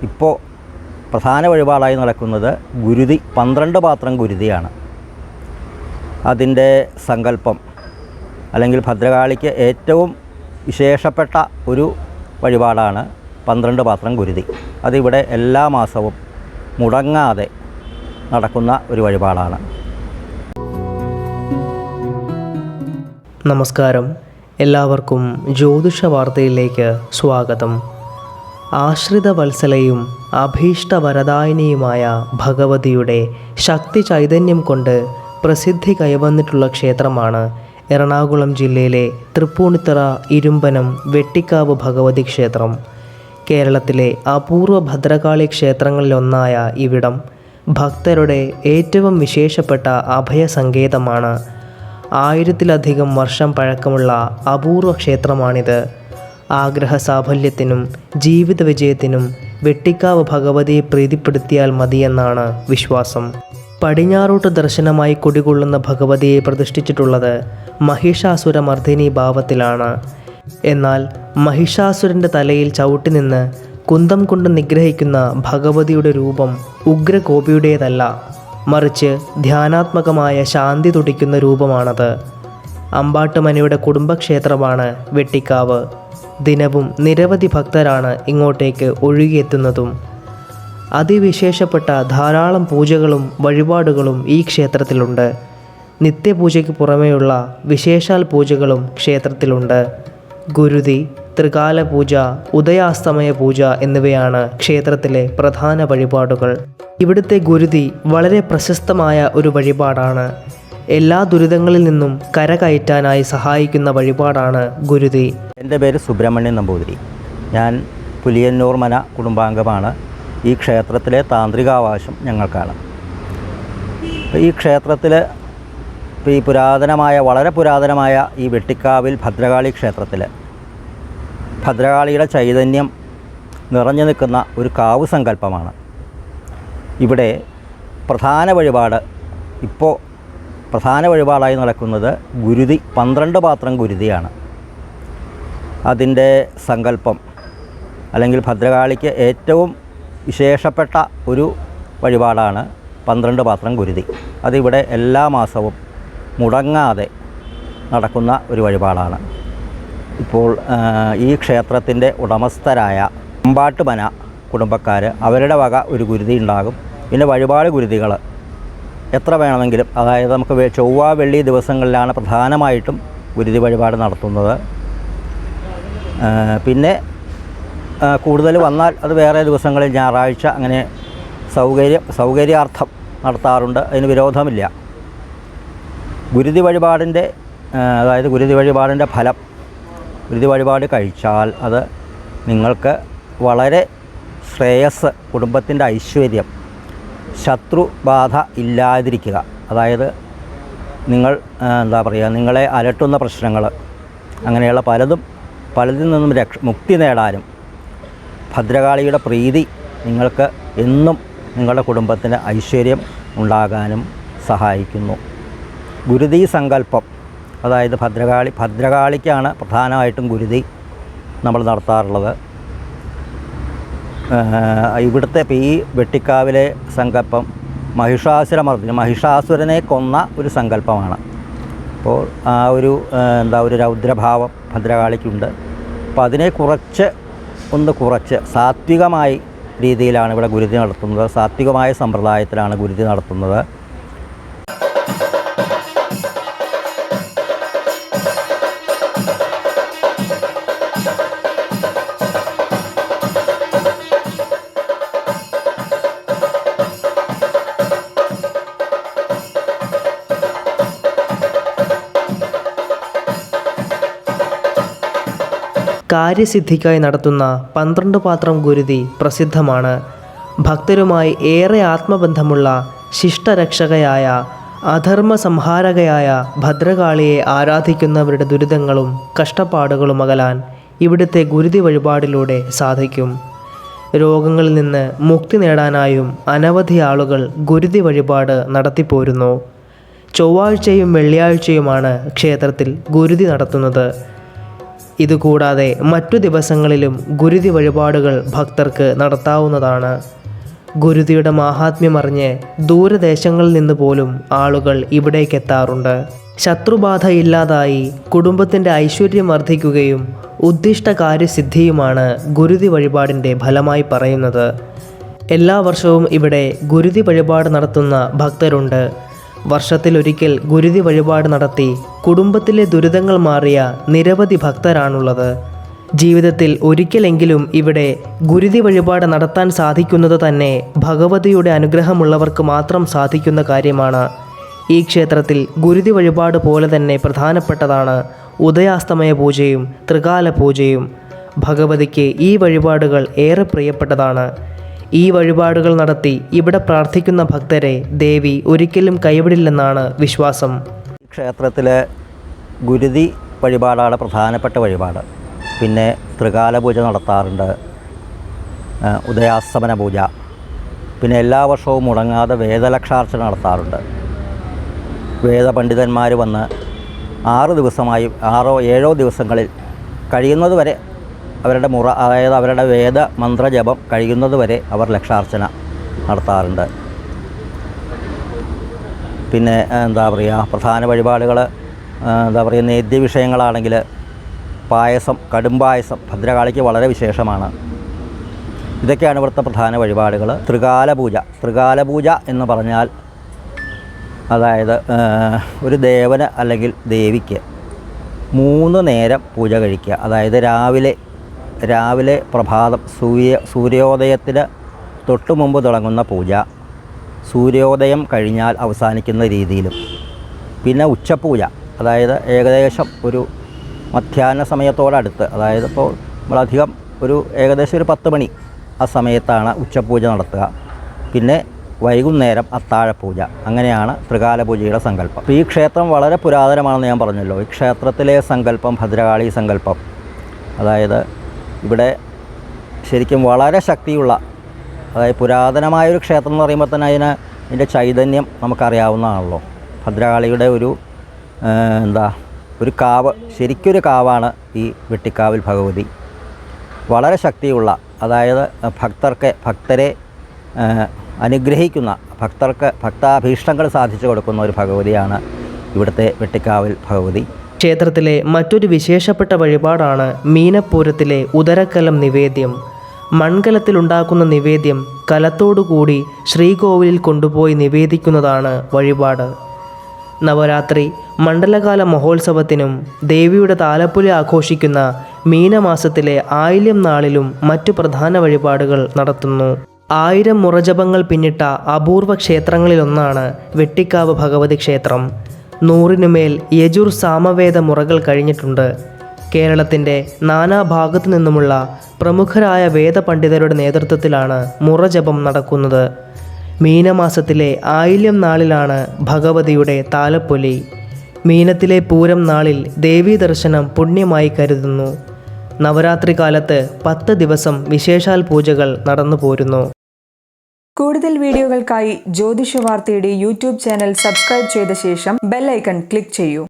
ഇപ്പോൾ പ്രധാന വഴിപാടായി നടക്കുന്നത് ഗുരുതി 12 പാത്രം ഗുരുതിയാണ്. അതിൻ്റെ സങ്കല്പം അല്ലെങ്കിൽ ഭദ്രകാളിക്ക് ഏറ്റവും വിശേഷപ്പെട്ട ഒരു വഴിപാടാണ് 12 പാത്രം ഗുരുതി. അതിവിടെ എല്ലാ മാസവും മുടങ്ങാതെ നടക്കുന്ന ഒരു വഴിപാടാണ്. നമസ്കാരം, എല്ലാവർക്കും ജ്യോതിഷ വാർത്തയിലേക്ക് സ്വാഗതം. ആശ്രിത വത്സലയും അഭീഷ്ടവരദായിനിയുമായ ഭഗവതിയുടെ ശക്തി ചൈതന്യം കൊണ്ട് പ്രസിദ്ധി കൈവന്നിട്ടുള്ള ക്ഷേത്രമാണ് എറണാകുളം ജില്ലയിലെ തൃപ്പൂണിത്തറ ഇരുമ്പനം വെട്ടിക്കാവ് ഭഗവതി ക്ഷേത്രം. കേരളത്തിലെ അപൂർവ ഭദ്രകാളി ക്ഷേത്രങ്ങളിലൊന്നായ ഇവിടം ഭക്തരുടെ ഏറ്റവും വിശേഷപ്പെട്ട അഭയസങ്കേതമാണ്. 1000-ലധികം വർഷം പഴക്കമുള്ള അപൂർവ ക്ഷേത്രമാണിത്. ആഗ്രഹ സാഫല്യത്തിനും ജീവിത വിജയത്തിനും വെട്ടിക്കാവ് ഭഗവതിയെ പ്രീതിപ്പെടുത്തിയാൽ മതിയെന്നാണ് വിശ്വാസം. പടിഞ്ഞാറോട്ട് ദർശനമായി കുടികൊള്ളുന്ന ഭഗവതിയെ പ്രതിഷ്ഠിച്ചിട്ടുള്ളത് മഹിഷാസുരമർദ്ദിനി ഭാവത്തിലാണ്. എന്നാൽ മഹിഷാസുരൻ്റെ തലയിൽ ചവിട്ടി നിന്ന് കുന്തം കൊണ്ട് നിഗ്രഹിക്കുന്ന ഭഗവതിയുടെ രൂപം ഉഗ്രകോപിയുടേതല്ല, മറിച്ച് ധ്യാനാത്മകമായ ശാന്തി തുടിക്കുന്ന രൂപമാണത്. അമ്പാട്ടുമനയുടെ കുടുംബക്ഷേത്രമാണ് വെട്ടിക്കാവ്. ദിനവും നിരവധി ഭക്തരാണ് ഇങ്ങോട്ടേക്ക് ഒഴുകിയെത്തുന്നതും. അതിവിശേഷപ്പെട്ട ധാരാളം പൂജകളും വഴിപാടുകളും ഈ ക്ഷേത്രത്തിലുണ്ട്. നിത്യപൂജയ്ക്ക് പുറമെയുള്ള വിശേഷാൽ പൂജകളും ക്ഷേത്രത്തിലുണ്ട്. ഗുരുതി, ത്രികാല പൂജ, ഉദയാസ്തമയ പൂജ എന്നിവയാണ് ക്ഷേത്രത്തിലെ പ്രധാന വഴിപാടുകൾ. ഇവിടുത്തെ ഗുരുതി വളരെ പ്രശസ്തമായ ഒരു വഴിപാടാണ്. എല്ലാ ദുരിതങ്ങളിൽ നിന്നും കരകയറ്റാനായി സഹായിക്കുന്ന വഴിപാടാണ് ഗുരുതി. എൻ്റെ പേര് സുബ്രഹ്മണ്യൻ നമ്പൂതിരി. ഞാൻ പുലിയന്നൂർ മന കുടുംബാംഗമാണ്. ഈ ക്ഷേത്രത്തിലെ താന്ത്രികാവകാശം ഞങ്ങൾക്കാണ്. ഈ ക്ഷേത്രത്തിൽ ഈ വളരെ പുരാതനമായ ഈ വെട്ടിക്കാവിൽ ഭദ്രകാളി ക്ഷേത്രത്തിൽ ഭദ്രകാളിയുടെ ചൈതന്യം നിറഞ്ഞു നിൽക്കുന്ന ഒരു കാവ് സങ്കല്പമാണ്. ഇവിടെ പ്രധാന വഴിപാടായി നടക്കുന്നത് ഗുരുതി 12 പാത്രം ഗുരുതിയാണ്. അതിൻ്റെ സങ്കല്പം അല്ലെങ്കിൽ ഭദ്രകാളിക്ക് ഏറ്റവും വിശേഷപ്പെട്ട ഒരു വഴിപാടാണ് 12 പാത്രം ഗുരുതി. അതിവിടെ എല്ലാ മാസവും മുടങ്ങാതെ നടക്കുന്ന ഒരു വഴിപാടാണ്. ഇപ്പോൾ ഈ ക്ഷേത്രത്തിൻ്റെ ഉടമസ്ഥരായ അമ്പാട്ടുമന കുടുംബക്കാർ അവരുടെ വക ഒരു ഗുരുതി ഉണ്ടാകും. പിന്നെ വഴിപാട് ഗുരുതികൾ എത്ര വേണമെങ്കിലും, അതായത് നമുക്ക് ചൊവ്വ വെള്ളി ദിവസങ്ങളിലാണ് പ്രധാനമായിട്ടും ഗുരുതി വഴിപാട് നടത്തുന്നത്. പിന്നെ കൂടുതൽ വന്നാൽ അത് വേറെ ദിവസങ്ങളിൽ ഞായറാഴ്ച അങ്ങനെ സൗകര്യാർത്ഥം നടത്താറുണ്ട്. അതിന് വിരോധമില്ല. ഗുരുതി വഴിപാടിൻ്റെ ഫലം, ഗുരുതി വഴിപാട് കഴിച്ചാൽ അത് നിങ്ങൾക്ക് വളരെ ശ്രേയസ്, കുടുംബത്തിൻ്റെ ഐശ്വര്യം, ശത്രുബാധ ഇല്ലാതിരിക്കുക, അതായത് നിങ്ങളെ അലട്ടുന്ന പ്രശ്നങ്ങൾ അങ്ങനെയുള്ള പലതിൽ നിന്നും മുക്തി നേടാനും ഭദ്രകാളിയുടെ പ്രീതി നിങ്ങൾക്ക് എന്നും നിങ്ങളുടെ കുടുംബത്തിന് ഐശ്വര്യം ഉണ്ടാകാനും സഹായിക്കുന്നു. ഗുരുതി സങ്കല്പം, അതായത് ഭദ്രകാളിക്കാണ് പ്രധാനമായിട്ടും ഗുരുതി നമ്മൾ നടത്താറുള്ളത്. ഇവിടുത്തെ ഈ വെട്ടിക്കാവിലെ സങ്കല്പം മഹിഷാസുരനെ കൊന്ന ഒരു സങ്കല്പമാണ്. അപ്പോൾ ആ ഒരു രൗദ്രഭാവം ഭദ്രകാളിക്കുണ്ട്. അപ്പോൾ അതിനെ കുറച്ച് സാത്വികമായ രീതിയിലാണ് ഇവിടെ ഗുരുതി നടത്തുന്നത്. സാത്വികമായ സമ്പ്രദായത്തിലാണ് ഗുരുതി നടത്തുന്നത്. കാര്യസിദ്ധിക്കായി നടത്തുന്ന 12 പാത്രം ഗുരുതി പ്രസിദ്ധമാണ്. ഭക്തരുമായി ഏറെ ആത്മബന്ധമുള്ള ശിഷ്ടരക്ഷകയായ അധർമ്മ സംഹാരകയായ ഭദ്രകാളിയെ ആരാധിക്കുന്നവരുടെ ദുരിതങ്ങളും കഷ്ടപ്പാടുകളും അകലാൻ ഇവിടുത്തെ ഗുരുതി വഴിപാടിലൂടെ സാധിക്കും. രോഗങ്ങളിൽ നിന്ന് മുക്തി നേടാനായും അനവധി ആളുകൾ ഗുരുതി വഴിപാട് നടത്തിപ്പോരുന്നു. ചൊവ്വാഴ്ചയും വെള്ളിയാഴ്ചയുമാണ് ക്ഷേത്രത്തിൽ ഗുരുതി നടത്തുന്നത്. ഇതുകൂടാതെ മറ്റു ദിവസങ്ങളിലും ഗുരുതി വഴിപാടുകൾ ഭക്തർക്ക് നടത്താവുന്നതാണ്. ഗുരുതിയുടെ മാഹാത്മ്യമറിഞ്ഞ് ദൂരദേശങ്ങളിൽ നിന്ന് പോലും ആളുകൾ ഇവിടേക്കെത്താറുണ്ട്. ശത്രുബാധ ഇല്ലാതായി കുടുംബത്തിൻ്റെ ഐശ്വര്യം വർദ്ധിക്കുകയും ഉദ്ദിഷ്ട കാര്യസിദ്ധിയുമാണ് ഗുരുതി വഴിപാടിൻ്റെ ഫലമായി പറയുന്നത്. എല്ലാ വർഷവും ഇവിടെ ഗുരുതി വഴിപാട് നടത്തുന്ന ഭക്തരുണ്ട്. വർഷത്തിലൊരിക്കൽ ഗുരുതി വഴിപാട് നടത്തി കുടുംബത്തിലെ ദുരിതങ്ങൾ മാറിയ നിരവധി ഭക്തരാണുള്ളത്. ജീവിതത്തിൽ ഒരിക്കലെങ്കിലും ഇവിടെ ഗുരുതി വഴിപാട് നടത്താൻ സാധിക്കുന്നത് തന്നെ ഭഗവതിയുടെ അനുഗ്രഹമുള്ളവർക്ക് മാത്രം സാധിക്കുന്ന കാര്യമാണ്. ഈ ക്ഷേത്രത്തിൽ ഗുരുതി വഴിപാട് പോലെ തന്നെ പ്രധാനപ്പെട്ടതാണ് ഉദയാസ്തമയ പൂജയും ത്രികാല പൂജയും. ഭഗവതിക്ക് ഈ വഴിപാടുകൾ ഏറെ പ്രിയപ്പെട്ടതാണ്. ഈ വഴിപാടുകൾ നടത്തി ഇവിടെ പ്രാർത്ഥിക്കുന്ന ഭക്തരെ ദേവി ഒരിക്കലും കൈവിടില്ലെന്നാണ് വിശ്വാസം. ക്ഷേത്രത്തിലെ ഗുരുതി വഴിപാടാണ് പ്രധാനപ്പെട്ട വഴിപാട്. പിന്നെ ത്രികാല പൂജ നടത്താറുണ്ട്, ഉദയാസ്തമന പൂജ, പിന്നെ എല്ലാ വർഷവും മുടങ്ങാതെ വേദലക്ഷാർച്ചന നടത്താറുണ്ട്. വേദപണ്ഡിതന്മാർ വന്ന് 6 ദിവസമായി 6 or 7 ദിവസങ്ങളിൽ കഴിയുന്നത് വരെ അവരുടെ അതായത് അവരുടെ വേദ മന്ത്രജപം കഴിയുന്നത് വരെ അവർ ലക്ഷാർച്ചന നടത്താറുണ്ട്. പിന്നെ എന്താ പറയുക, പ്രധാന വഴിപാടുകൾ എന്താ പറയുക, നേദ്യ വിഷയങ്ങളാണെങ്കിൽ പായസം, കടുംപായസം ഭദ്രകാളിക്ക് വളരെ വിശേഷമാണ്. ഇതൊക്കെയാണ് ഇവിടുത്തെ പ്രധാന വഴിപാടുകൾ. ത്രികാല പൂജ എന്ന് പറഞ്ഞാൽ അതായത് ഒരു ദേവന് അല്ലെങ്കിൽ ദേവിക്ക് 3 നേരം പൂജ കഴിക്കുക. അതായത് രാവിലെ പ്രഭാതം സൂര്യോദയത്തിന് തൊട്ടു മുമ്പ് തുടങ്ങുന്ന പൂജ, സൂര്യോദയം കഴിഞ്ഞാൽ അവസാനിക്കുന്ന രീതിയിലും, പിന്നെ ഉച്ചപൂജ, അതായത് ഏകദേശം ഒരു മധ്യാഹ്ന സമയത്തോടടുത്ത്, അതായത് ഇപ്പോൾ നമ്മളധികം ഏകദേശം ഒരു 10 മണി ആ സമയത്താണ് ഉച്ചപൂജ നടത്തുക. പിന്നെ വൈകുന്നേരം അത്താഴപൂജ. അങ്ങനെയാണ് ത്രികാല പൂജയുടെ സങ്കല്പം. അപ്പോൾ ഈ ക്ഷേത്രം വളരെ പുരാതനമാണെന്ന് ഞാൻ പറഞ്ഞല്ലോ. ഈ ക്ഷേത്രത്തിലെ സങ്കല്പം ഭദ്രകാളി സങ്കല്പം, അതായത് ഇവിടെ ശരിക്കും വളരെ ശക്തിയുള്ള, അതായത് പുരാതനമായൊരു ക്ഷേത്രം എന്ന് പറയുമ്പോൾ തന്നെ അതിൻ്റെ ചൈതന്യം നമുക്കറിയാവുന്നതാണല്ലോ. ഭദ്രകാളിയുടെ ഒരു കാവ്, ശരിക്കൊരു കാവാണ് ഈ വെട്ടിക്കാവിൽ ഭഗവതി. വളരെ ശക്തിയുള്ള, അതായത് ഭക്തരെ അനുഗ്രഹിക്കുന്ന, ഭക്താഭീഷ്ടങ്ങൾ സാധിച്ചു കൊടുക്കുന്ന ഒരു ഭഗവതിയാണ് ഇവിടുത്തെ വെട്ടിക്കാവിൽ ഭഗവതി. ക്ഷേത്രത്തിലെ മറ്റൊരു വിശേഷപ്പെട്ട വഴിപാടാണ് മീനപ്പൂരത്തിലെ ഉദരക്കലം നിവേദ്യം. മൺകലത്തിലുണ്ടാക്കുന്ന നിവേദ്യം കലത്തോടുകൂടി ശ്രീകോവിലിൽ കൊണ്ടുപോയി നിവേദിക്കുന്നതാണ് വഴിപാട്. നവരാത്രി മണ്ഡലകാല മഹോത്സവത്തിനും ദേവിയുടെ താലപ്പൊലി ആഘോഷിക്കുന്ന മീനമാസത്തിലെ ആയില്യം നാളിലും മറ്റു പ്രധാന വഴിപാടുകൾ നടത്തുന്നു. 1000 മുറജപങ്ങൾ പിന്നിട്ട അപൂർവ ക്ഷേത്രങ്ങളിലൊന്നാണ് വെട്ടിക്കാവ് ഭഗവതി ക്ഷേത്രം. 100-നുമേൽ യജുർ സാമവേദ മുറകൾ കഴിഞ്ഞിട്ടുണ്ട്. കേരളത്തിൻ്റെ നാനാഭാഗത്തു നിന്നുമുള്ള പ്രമുഖരായ വേദപണ്ഡിതരുടെ നേതൃത്വത്തിലാണ് മുറജപം നടക്കുന്നത്. മീനമാസത്തിലെ ആയില്യം നാളിലാണ് ഭഗവതിയുടെ താലപ്പൊലി. മീനത്തിലെ പൂരം നാളിൽ ദേവീ ദർശനം പുണ്യമായി കരുതുന്നു. നവരാത്രി കാലത്ത് 10 ദിവസം വിശേഷാൽ പൂജകൾ നടന്നു പോരുന്നു. കൂടുതൽ വീഡിയോകൾക്കായി ജ്യോതിഷ വാർത്തയുടെ യൂട്യൂബ് ചാനൽ സബ്സ്ക്രൈബ് ചെയ്ത ശേഷം ബെൽ ഐക്കൺ ക്ലിക്ക് ചെയ്യൂ.